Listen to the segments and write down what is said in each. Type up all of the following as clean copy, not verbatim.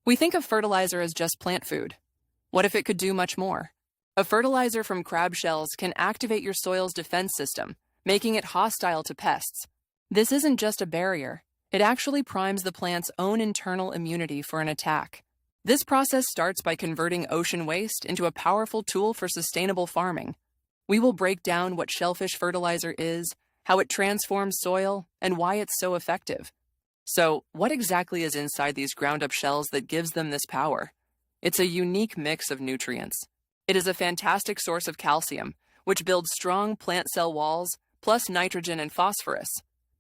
We think of fertilizer as just plant food. What if it could do much more? A fertilizer from crab shells can activate your soil's defense system, making it hostile to pests. This isn't just a barrier. It actually primes the plant's own internal immunity for an attack. This process starts by converting ocean waste into a powerful tool for sustainable farming. We will break down what shellfish fertilizer is, how it transforms soil, and why it's so effective. So, what exactly is inside these ground-up shells that gives them this power? It's a unique mix of nutrients. It is a fantastic source of calcium, which builds strong plant cell walls, plus nitrogen and phosphorus.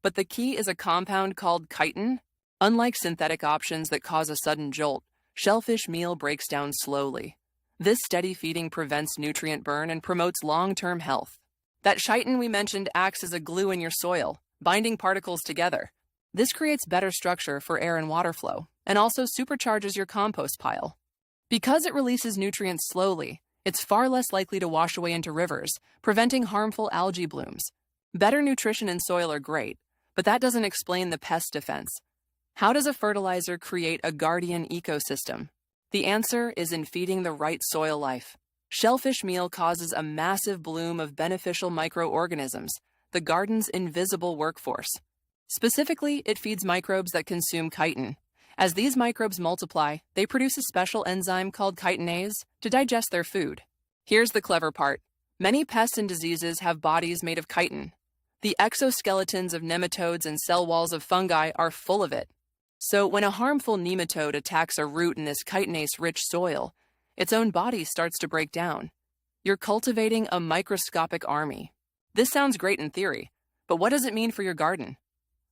But the key is a compound called chitin. Unlike synthetic options that cause a sudden jolt, shellfish meal breaks down slowly. This steady feeding prevents nutrient burn and promotes long-term health. That chitin we mentioned acts as a glue in your soil, binding particles together. This creates better structure for air and water flow, and also supercharges your compost pile. Because it releases nutrients slowly, it's far less likely to wash away into rivers, preventing harmful algae blooms. Better nutrition in soil are great, but that doesn't explain the pest defense. How does a fertilizer create a guardian ecosystem? The answer is in feeding the right soil life. Shellfish meal causes a massive bloom of beneficial microorganisms, the garden's invisible workforce. Specifically, it feeds microbes that consume chitin. As these microbes multiply, they produce a special enzyme called chitinase to digest their food. Here's the clever part. Many pests and diseases have bodies made of chitin. The exoskeletons of nematodes and cell walls of fungi are full of it. So when a harmful nematode attacks a root in this chitinase-rich soil, its own body starts to break down. You're cultivating a microscopic army. This sounds great in theory, but what does it mean for your garden?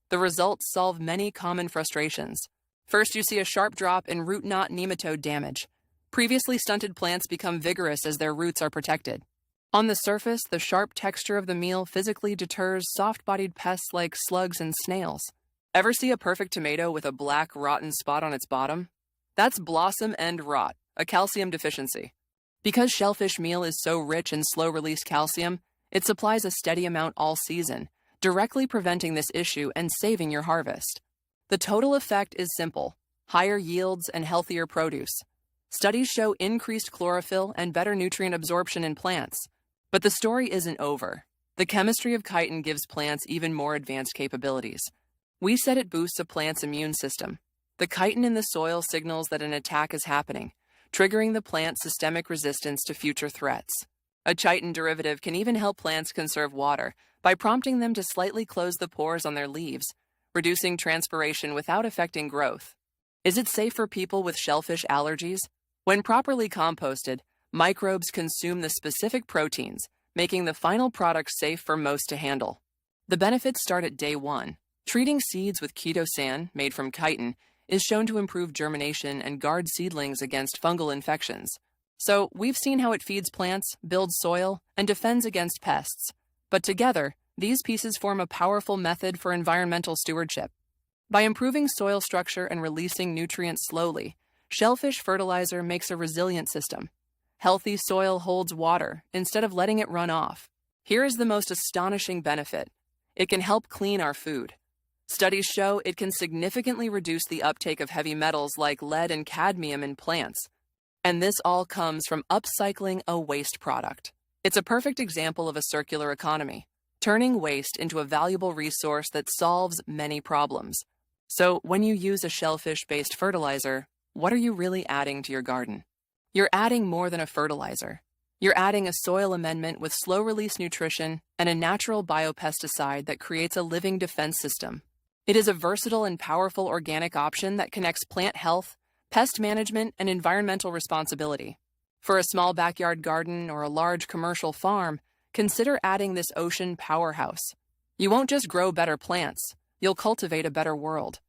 The results solve many common frustrations. First, you see a sharp drop in root knot nematode damage. Previously stunted plants become vigorous as their roots are protected. On the surface, the sharp texture of the meal physically deters soft-bodied pests like slugs and snails. Ever see a perfect tomato with a black, rotten spot on its bottom? That's blossom end rot, a calcium deficiency. Because shellfish meal is so rich in slow-release calcium, it supplies a steady amount all season, directly preventing this issue and saving your harvest. The total effect is simple: higher yields and healthier produce. Studies show increased chlorophyll and better nutrient absorption in plants. But the story isn't over. The chemistry of chitin gives plants even more advanced capabilities. We said it boosts a plant's immune system. The chitin in the soil signals that an attack is happening, triggering the plant's systemic resistance to future threats. A chitin derivative can even help plants conserve water by prompting them to slightly close the pores on their leaves, reducing transpiration without affecting growth. Is it safe for people with shellfish allergies? When properly composted, microbes consume the specific proteins, making the final product safe for most to handle. The benefits start at day 1. Treating seeds with chitosan, made from chitin, is shown to improve germination and guard seedlings against fungal infections. So, we've seen how it feeds plants, builds soil, and defends against pests. But together, these pieces form a powerful method for environmental stewardship. By improving soil structure and releasing nutrients slowly, shellfish fertilizer makes a resilient system. Healthy soil holds water instead of letting it run off. Here is the most astonishing benefit. It can help clean our food. Studies show it can significantly reduce the uptake of heavy metals like lead and cadmium in plants. And this all comes from upcycling a waste product. It's a perfect example of a circular economy, turning waste into a valuable resource that solves many problems. So when you use a shellfish-based fertilizer, what are you really adding to your garden? You're adding more than a fertilizer. You're adding a soil amendment with slow-release nutrition and a natural biopesticide that creates a living defense system. It is a versatile and powerful organic option that connects plant health, pest management, and environmental responsibility. For a small backyard garden or a large commercial farm, consider adding this ocean powerhouse. You won't just grow better plants, you'll cultivate a better world.